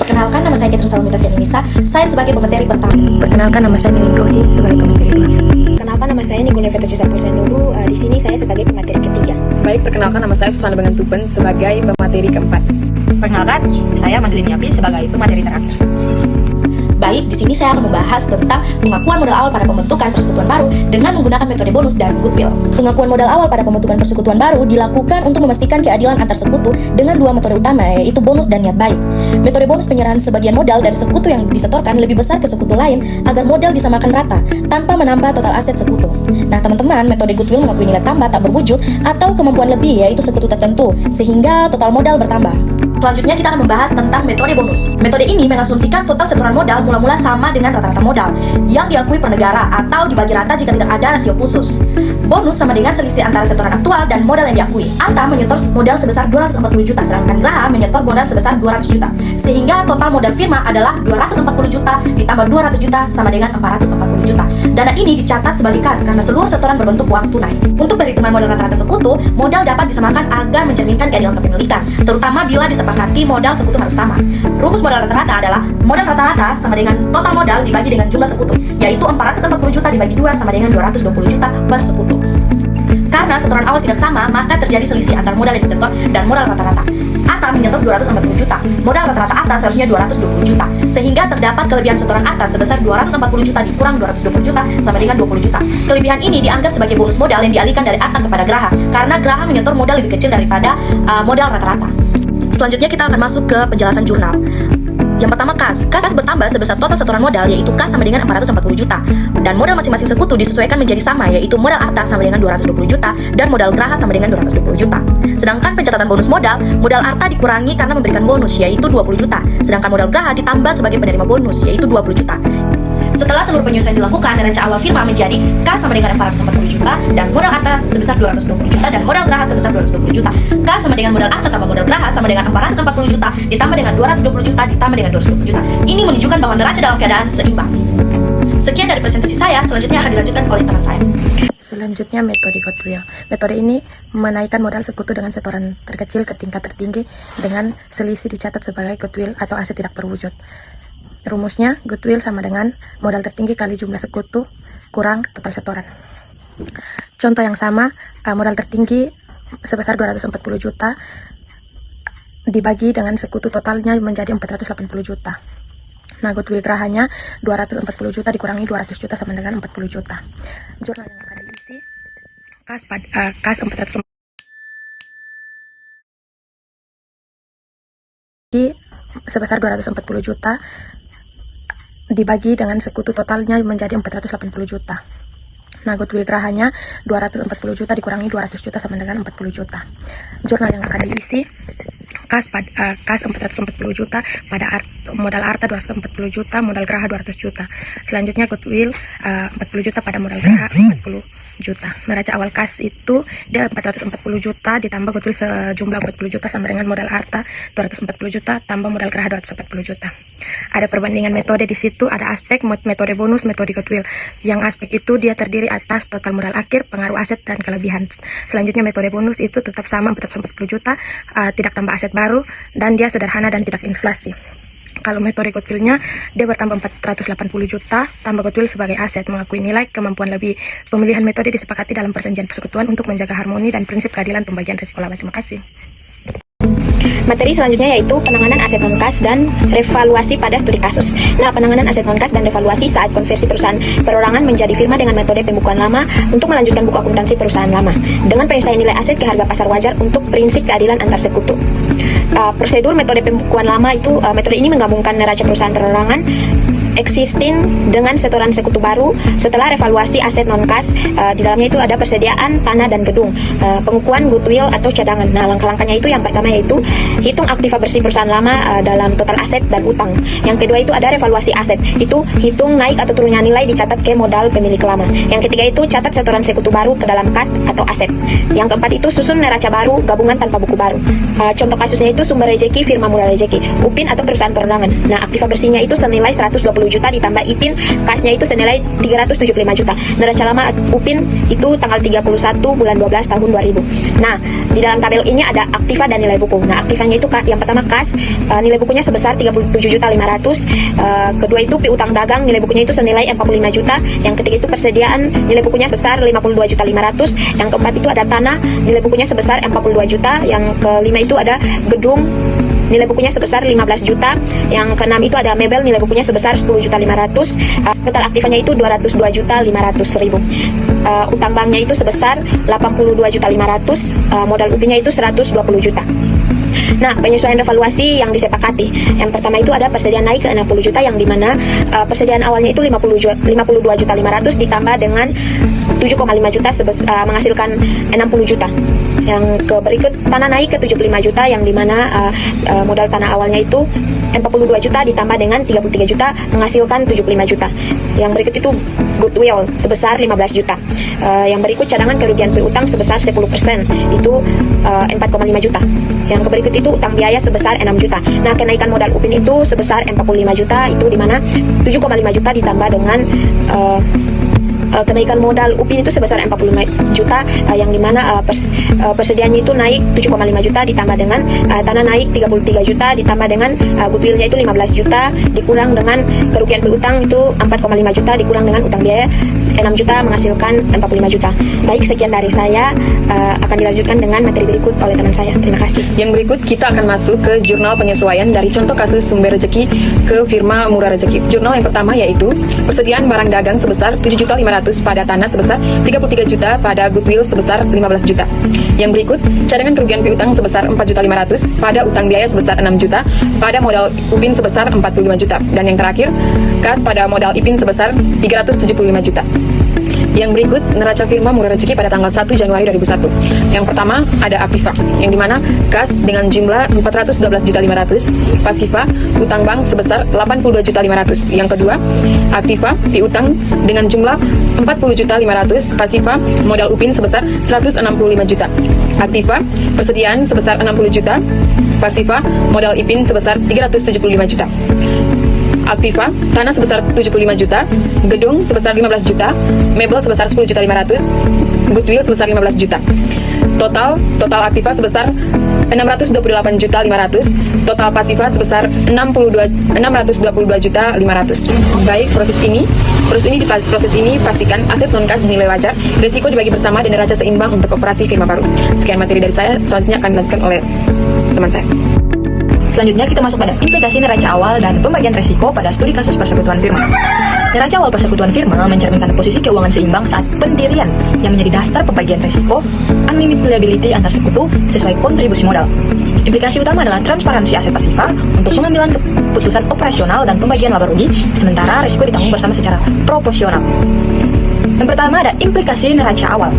Perkenalkan, nama saya Catherine Salomita Fianisa. Saya sebagai pemateri pertama. Perkenalkan, nama saya Nilin Rohi sebagai pemateri 2. Perkenalkan, nama saya Nicole Fetocisa Pursenulu. Di sini saya sebagai pemateri ketiga. Baik, perkenalkan, nama saya Susana Bengantupen sebagai pemateri keempat. Perkenalkan, saya Madeline Yapi sebagai pemateri terakhir. Baik, di sini saya akan membahas tentang pengakuan modal awal pada pembentukan persekutuan baru dengan menggunakan metode bonus dan goodwill. Pengakuan modal awal pada pembentukan persekutuan baru dilakukan untuk memastikan keadilan antar sekutu dengan dua metode utama, yaitu bonus dan niat baik. Metode bonus penyerahan sebagian modal dari sekutu yang disetorkan lebih besar ke sekutu lain agar modal disamakan rata tanpa menambah total aset sekutu. Nah, teman-teman, metode goodwill mengakui nilai tambah tak berwujud atau kemampuan lebih, yaitu sekutu tertentu, sehingga total modal bertambah. Selanjutnya kita akan membahas tentang metode bonus. Metode ini mengasumsikan total setoran modal mula-mula sama dengan rata-rata modal yang diakui per negara atau dibagi rata jika tidak ada rasio khusus. Bonus sama dengan selisih antara setoran aktual dan modal yang diakui. Arta menyetor modal sebesar 240 juta, sedangkan Graha menyetor modal sebesar 200 juta. Sehingga total modal firma adalah 240 juta ditambah 200 juta sama dengan 440 juta. Dana ini dicatat sebagai kas karena seluruh setoran berbentuk uang tunai. Untuk perhitungan modal rata-rata sekutu, modal dapat disamakan agar mencerminkan keadilan kepemilikan, terutama bila disepakati modal sekutu harus sama. Rumus modal rata-rata adalah modal rata-rata sama dengan total modal dibagi dengan jumlah sekutu, yaitu 440 juta dibagi 2 sama dengan 220 juta per sekutu. Karena setoran awal tidak sama, maka terjadi selisih antara modal yang disetor dan modal rata-rata. Atta menyetor 240 juta, modal rata-rata Atta seharusnya 220 juta, sehingga terdapat kelebihan setoran Atta sebesar 240 juta dikurang 220 juta sama dengan 20 juta. Kelebihan ini dianggap sebagai bonus modal yang dialihkan dari Atta kepada Graha, karena Graha menyetor modal lebih kecil daripada modal rata-rata. Selanjutnya kita akan masuk ke penjelasan jurnal. Yang pertama, kas. Kas bertambah sebesar total setoran modal, yaitu kas sama dengan 440 juta. Dan modal masing-masing sekutu disesuaikan menjadi sama, yaitu modal Arta sama dengan 220 juta dan modal Graha sama dengan 220 juta. Sedangkan pencatatan bonus modal Arta dikurangi karena memberikan bonus, yaitu 20 juta. Sedangkan modal Graha ditambah sebagai penerima bonus, yaitu 20 juta. Setelah seluruh penyelesaian dilakukan, neraca awal firma menjadi kas sama dengan 440 juta dan modal Arta sebesar 220 juta dan modal Graha sebesar 220 juta. Kas sama dengan modal Arta tambah modal Graha sama dengan 440 juta ditambah dengan 220 juta ditambah dengan 220 juta. Ini menunjukkan bahwa neraca dalam keadaan seimbang. Sekian dari presentasi saya, selanjutnya akan dilanjutkan oleh teman saya. Selanjutnya, metode goodwill. Metode ini menaikkan modal sekutu dengan setoran terkecil ke tingkat tertinggi dengan selisih dicatat sebagai goodwill atau aset tidak berwujud. Rumusnya, goodwill sama dengan modal tertinggi kali jumlah sekutu kurang total setoran. Contoh yang sama, modal tertinggi sebesar 240 juta dibagi dengan sekutu totalnya menjadi 480 juta. Nah, goodwill Grahanya 240 juta dikurangi 200 juta sama dengan 40 juta. Jurnal yang akan diisi, kas 440 sebesar 240 juta dibagi dengan sekutu totalnya menjadi 480 juta. Nah, goodwill Grahanya 240 juta dikurangi 200 juta sama dengan 40 juta. Jurnal yang akan diisi, kas 440 juta pada modal Arta 240 juta, modal Graha 200 juta. Selanjutnya goodwill 40 juta pada modal Graha 40 juta. Neraca awal kas itu dia 440 juta ditambah goodwill sejumlah 40 juta sama dengan modal Arta 240 juta tambah modal Graha 240 juta. Ada perbandingan metode di situ, ada aspek metode bonus, metode goodwill. Yang aspek itu dia terdiri atas total modal akhir, pengaruh aset dan kelebihan. Selanjutnya metode bonus itu tetap sama 440 juta, tidak tambah aset baru dan dia sederhana dan tidak inflasi. Kalau metode goodwillnya dia bertambah 480 juta tambah goodwill sebagai aset, mengakui nilai kemampuan lebih. Pemilihan metode disepakati dalam perjanjian persekutuan untuk menjaga harmoni dan prinsip keadilan pembagian risiko laba. Terima kasih. Materi selanjutnya yaitu penanganan aset non-kas dan revaluasi pada studi kasus. Nah, penanganan aset non-kas dan revaluasi saat konversi perusahaan perorangan menjadi firma dengan metode pembukuan lama untuk melanjutkan buku akuntansi perusahaan lama dengan penyelesaian nilai aset ke harga pasar wajar untuk prinsip keadilan antar sekutu. Prosedur metode pembukuan lama itu, metode ini menggabungkan neraca perusahaan perorangan existing dengan setoran sekutu baru setelah revaluasi aset non-kas. Di dalamnya itu ada persediaan tanah dan gedung, pengukuhan goodwill atau cadangan. Nah, langkah-langkahnya itu yang pertama yaitu hitung aktiva bersih perusahaan lama dalam total aset dan utang. Yang kedua itu ada revaluasi aset, itu hitung naik atau turunnya nilai dicatat ke modal pemilik lama. Yang ketiga itu catat setoran sekutu baru ke dalam kas atau aset. Yang keempat itu susun neraca baru gabungan tanpa buku baru. Contoh kasusnya itu sumber rejeki firma Murah Rejeki, UPIN atau perusahaan perorangan. Nah, aktiva bersihnya itu senilai 125 juta ditambah IPIN kasnya itu senilai 375 juta. Neraca lama UPIN itu tanggal 31 bulan 12 tahun 2000. Nah, di dalam tabel ini ada aktiva dan nilai buku. Nah, aktivanya itu yang pertama kas, nilai bukunya sebesar 37.500.000. Kedua itu piutang dagang, nilai bukunya itu senilai 45 juta. Yang ketiga itu persediaan, nilai bukunya sebesar 52.500.000. Yang keempat itu ada tanah, nilai bukunya sebesar 42 juta. Yang kelima itu ada gedung, nilai bukunya sebesar 15 juta. Yang keenam itu ada mebel, nilai bukunya sebesar 10.500.000. Total aktifanya itu 202.500.000. Utang banknya itu sebesar 82.500.000. Modal UPI-nya itu 120 juta. Nah, penyesuaian revaluasi yang disepakati. Yang pertama itu ada persediaan naik ke 60 juta yang dimana persediaan awalnya itu 52.500.000 ditambah dengan 7,5 juta menghasilkan 60 juta. Yang berikut tanah naik ke 75 juta yang dimana modal tanah awalnya itu 42 juta ditambah dengan 33 juta menghasilkan 75 juta. Yang berikut itu goodwill sebesar 15 juta. Yang berikut cadangan kerugian piutang sebesar 10%, itu 4,5 juta. Yang berikut itu utang biaya sebesar 6 juta. Nah, kenaikan modal UPIN itu sebesar 45 juta, itu dimana 7,5 juta ditambah dengan kenaikan modal UPIN itu sebesar 45 juta, yang dimana persediaannya itu naik 7,5 juta ditambah dengan tanah naik 33 juta ditambah dengan goodwillnya itu 15 juta dikurang dengan kerugian piutang itu 4,5 juta dikurang dengan utang biaya 6 juta menghasilkan 45 juta. Baik, sekian dari saya, akan dilanjutkan dengan materi berikut oleh teman saya. Terima kasih. Yang berikut kita akan masuk ke jurnal penyesuaian dari contoh kasus sumber rezeki ke firma Murah Rezeki. Jurnal yang pertama yaitu persediaan barang dagang sebesar 7.500.000 pada tanah sebesar 33 juta pada goodwill sebesar 15 juta. Yang berikut cadangan kerugian piutang sebesar 4.500.000 pada utang biaya sebesar 6 juta pada modal UPIN sebesar 45 juta. Dan yang terakhir kas pada modal IPIN sebesar 375 juta. Yang berikut neraca firma Murah Rezeki pada tanggal 1 Januari 2001. Yang pertama ada aktiva, yang dimana kas dengan jumlah 412.500.000, pasiva utang bank sebesar 82.500.000. Yang kedua aktiva piutang dengan jumlah 40.500.000, pasiva modal UPIN sebesar 165 juta. Aktiva persediaan sebesar 60 juta, pasiva modal IPIN sebesar 375 juta. Aktiva tanah sebesar 75 juta, gedung sebesar 15 juta, mebel sebesar 10.500.000, goodwill sebesar 15 juta. Total aktiva sebesar 628.500.000, total pasiva sebesar 622.500.000. Baik, proses ini pastikan aset non kas dinilai wajar, risiko dibagi bersama dan neraca seimbang untuk operasi firma baru. Sekian materi dari saya, selanjutnya akan dilanjutkan oleh teman saya. Selanjutnya kita masuk pada implikasi neraca awal dan pembagian resiko pada studi kasus persekutuan firma. Neraca awal persekutuan firma mencerminkan posisi keuangan seimbang saat pendirian yang menjadi dasar pembagian resiko, unlimited liability antar sekutu sesuai kontribusi modal. Implikasi utama adalah transparansi aset pasiva untuk pengambilan keputusan operasional dan pembagian laba rugi, sementara resiko ditanggung bersama secara proporsional. Yang pertama ada implikasi neraca awal.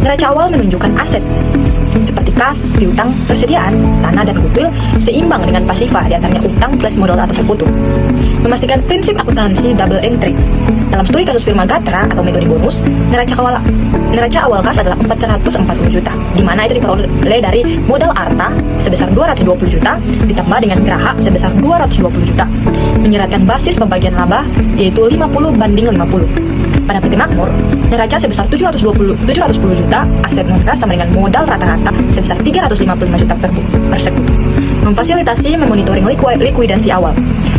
Neraca awal menunjukkan aset seperti kas, piutang, persediaan, tanah, dan goodwill seimbang dengan pasiva, diantaranya utang plus modal atau sekutu. Memastikan prinsip akuntansi double entry. Dalam studi kasus firma Gatra atau metode bonus, neraca awal kas adalah 440 juta, di mana itu diperoleh dari modal arta sebesar 220 juta ditambah dengan geraha sebesar 220 juta. Menyeratkan basis pembagian laba yaitu 50/50. Pada PT Makmur, neraca sebesar 710 juta, aset non-kas sama dengan modal rata-rata sebesar 355 juta per sekutu. Memfasilitasi memonitoring likuidasi awal.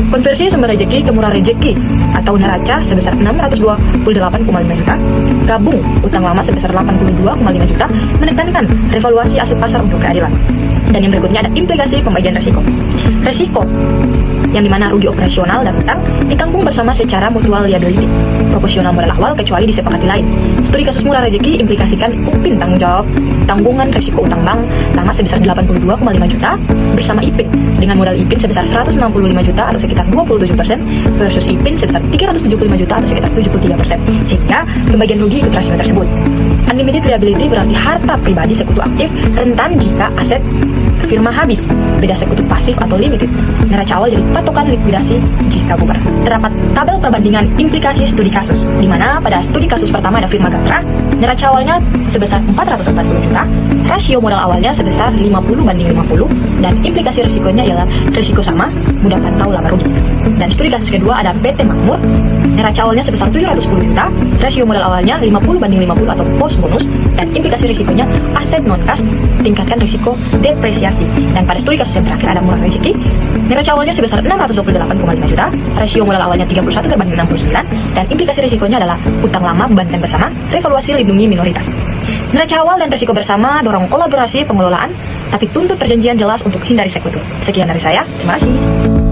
Konversi sumber rezeki ke murah rezeki atau neraca sebesar 628,5 juta. Gabung utang lama sebesar 82,5 juta, menekankan revaluasi aset pasar untuk keadilan. Dan yang berikutnya ada implikasi pembagian resiko. Resiko yang dimana rugi operasional dan utang ditanggung bersama secara mutual liability, proporsional modal awal kecuali disepakati lain. Studi kasus Murah Rezeki implikasikan UPIN tanggung jawab tanggungan resiko utang bank lama sebesar 82,5 juta bersama IPIN dengan modal IPIN sebesar 165 juta atau sekitar 27% versus IPIN sebesar 375 juta atau sekitar 73%, sehingga pembagian rugi ikut rasio tersebut. Unlimited liability berarti harta pribadi sekutu aktif rentan jika aset firma habis, beda sekutu pasif atau limited. Neraca awal jadi patokan likuidasi jika bubar. Terdapat tabel perbandingan implikasi studi kasus, di mana pada studi kasus pertama ada firma Sejahtera, neraca awalnya sebesar 440 juta, rasio modal awalnya sebesar 50/50, dan implikasi risikonya ialah risiko sama, mudah pantau laba rugi. Dan studi kasus kedua ada PT Makmur, neraca awalnya sebesar 710 juta, rasio modal awalnya 50/50 atau post bonus, dan implikasi risikonya aset non-kas, tingkatkan risiko depresiasi. Dan pada studi kasus yang terakhir ada Murah Rezeki, neraca awalnya sebesar 628,5 juta, rasio modal awalnya 31/69, dan implikasi risikonya adalah utang lama bebankan bersama, revaluasi lindungi minoritas. Neraca awal dan risiko bersama dorong kolaborasi pengelolaan, tapi tuntut perjanjian jelas untuk hindari sekutu. Sekian dari saya, terima kasih.